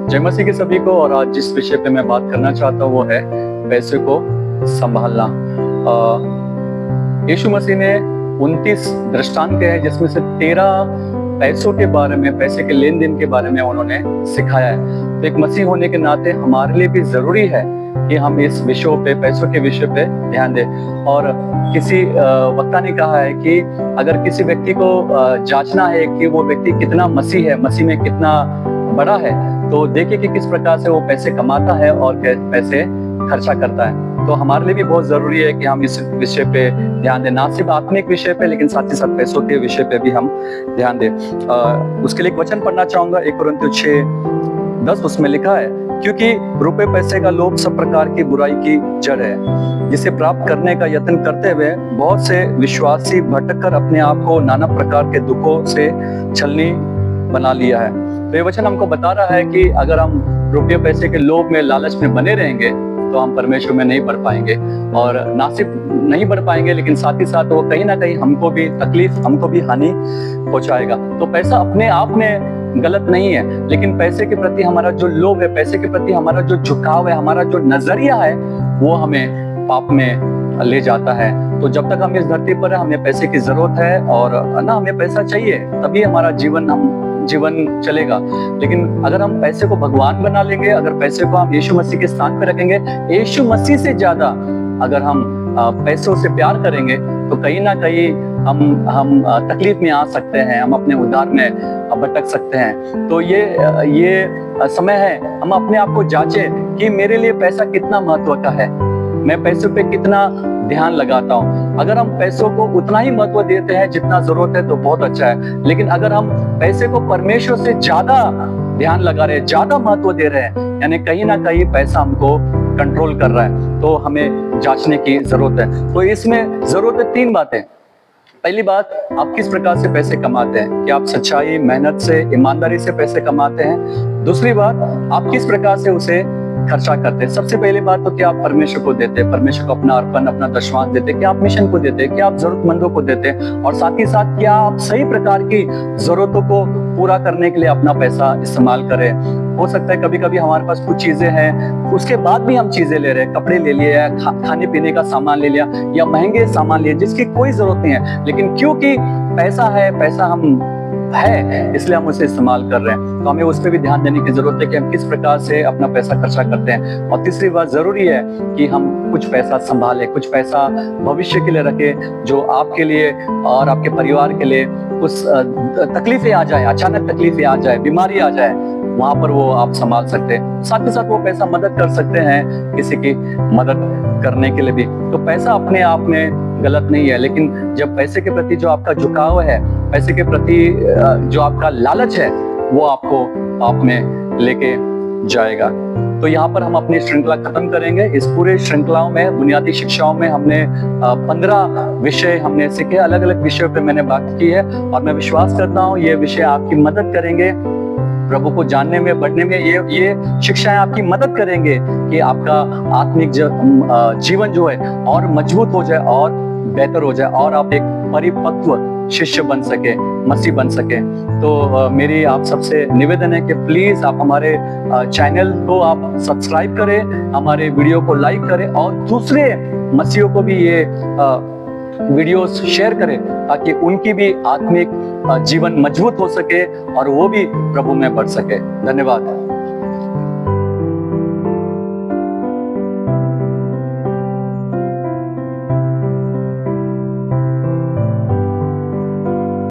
जय मसीह के सभी को। और आज जिस विषय पे मैं बात करना चाहता हूँ वो है पैसे को संभालना। यीशु मसीह ने 29 दृष्टांत हैं जिसमें से 13 पैसों के बारे में, पैसे के लेन देन के बारे में उन्होंने सिखाया है। तो एक मसीह होने के नाते हमारे लिए भी जरूरी है कि हम इस विषयों पे, पैसों के विषय पे ध्यान दें। और किसी वक्ता ने कहा है कि अगर किसी व्यक्ति को जांचना है कि वो व्यक्ति कितना मसीह है, मसीह में कितना बड़ा है, तो देखिए कि किस प्रकार से वो पैसे कमाता है और पैसे खर्चा करता है। तो हमारे लिए भी बहुत जरूरी है कि हम इस विषय पे ध्यान दें, ना सिर्फ आत्मिक विषय पे लेकिन साथ ही साथ पैसों के विषय पे भी हम ध्यान दें। उसके लिए एक वचन पढ़ना चाहूंगा, 1 कोरिन्थियों 6:10। उसमें लिखा है, क्योंकि रुपए पैसे का लोभ सब प्रकार की बुराई की जड़ है, जिसे प्राप्त करने का यत्न करते हुए बहुत से विश्वासी भटक कर अपने आप को नाना प्रकार के दुखों से छलनी बना लिया है। तो ये वचन हमको बता रहा है कि अगर हम रुपये पैसे के लोभ में, लालच में बने रहेंगे तो हम परमेश्वर में नहीं बढ़ पाएंगे। और ना सिर्फ नहीं बढ़ पाएंगे लेकिन साथ ही साथ वो कहीं ना कहीं हमको भी तकलीफ, हमको भी हानि पहुंचाएगा। तो पैसा अपने आप में गलत नहीं है, लेकिन पैसे के प्रति हमारा जो लोभ है, पैसे के प्रति हमारा जो झुकाव है, हमारा जो नजरिया है, वो हमें पाप में ले जाता है। तो जब तक हम इस धरती पर है, हमें पैसे की जरूरत है और ना हमें पैसा चाहिए, तभी हमारा जीवन चलेगा। लेकिन अगर हम पैसे को भगवान बना लेंगे, अगर पैसे को हम यीशु मसीह के स्थान पर रखेंगे, यीशु मसीह से ज्यादा अगर हम पैसों से प्यार करेंगे, तो कहीं ना कहीं हम तकलीफ में आ सकते हैं, हम अपने उद्धार में भटक सकते हैं। तो ये समय है हम अपने आप को जांचें कि मेरे लिए पैसा कितना महत्व का है, मैं पैसों पे कितना ध्यान लगाता हूँ। अगर हम पैसों को उतना ही महत्व देते हैं जितना जरूरत है तो बहुत अच्छा है, लेकिन अगर हम पैसे को परमेश्वर से ज्यादा ध्यान लगा रहे हैं, ज्यादा महत्व दे रहे हैं, यानी कहीं ना कहीं पैसा हमको कंट्रोल कर रहा है, तो हमें जांचने की जरूरत है। तो इसमें जरूरत है 3 बातें। पहली बात, आप किस प्रकार से पैसे कमाते हैं, कि आप सच्चाई, मेहनत से, ईमानदारी से पैसे कमाते हैं। दूसरी बात, आप किस प्रकार से उसे खर्चा करते हैं। सबसे पहली बात तो क्या आप परमेश्वर को देते हैं, परमेश्वर को अपना अर्पण, अपना दशमांश देते हैं, क्या आप मिशन को देते हैं, क्या आप जरूरतमंदों को देते हैं, और साथ ही साथ क्या आप सही प्रकार की जरूरतों को पूरा करने के लिए अपना पैसा इस्तेमाल करें। हो सकता है कभी कभी हमारे पास कुछ चीजें हैं, उसके बाद भी हम चीजें ले रहे हैं, कपड़े ले लिए या खाने पीने का सामान ले लिया या महंगे सामान लिए जिसकी कोई जरूरत नहीं है, लेकिन क्योंकि पैसा है, पैसा हम है, इसलिए हम उसे इस्तेमाल कर रहे हैं। तो हमें उस पर भी ध्यान देने की जरूरत है कि हम किस प्रकार से अपना पैसा खर्चा करते हैं। और तीसरी बात, जरूरी है कि हम कुछ पैसा संभालें, कुछ पैसा भविष्य के लिए रखें, जो आपके लिए और आपके परिवार के लिए कुछ तकलीफें आ जाए, अचानक तकलीफें आ जाए, बीमारी आ जाए, वहां पर वो आप संभाल सकते हैं। साथ ही साथ वो पैसा मदद कर सकते हैं किसी की मदद करने के लिए भी। तो पैसा अपने आप में गलत नहीं है, लेकिन जब पैसे के प्रति जो आपका झुकाव है, पैसे के प्रति जो आपका लालच है, वो आपको आप में लेके जाएगा। तो यहाँ पर हम अपनी श्रृंखला खत्म करेंगे। इस पूरे श्रृंखलाओं में, बुनियादी शिक्षाओं में हमने 15 विषय हमने सीखे, अलग अलग विषयों पे मैंने बात की है, और मैं विश्वास करता हूँ ये विषय आपकी मदद करेंगे प्रभु को जानने में, बढ़ने में। ये शिक्षाएं आपकी मदद करेंगे कि आपका आत्मिक जीवन जो है और मजबूत हो जाए और बेहतर हो जाए, और आप एक परिपक्व शिष्य बन सके, मसीह बन सके। तो मेरी आप सबसे निवेदन है कि प्लीज आप हमारे चैनल को आप सब्सक्राइब करें, हमारे वीडियो को लाइक करें, और दूसरे मसीहों को भी ये वीडियोस शेयर करें, ताकि उनकी भी आत्मिक जीवन मजबूत हो सके और वो भी प्रभु में बढ़ सके। धन्यवाद।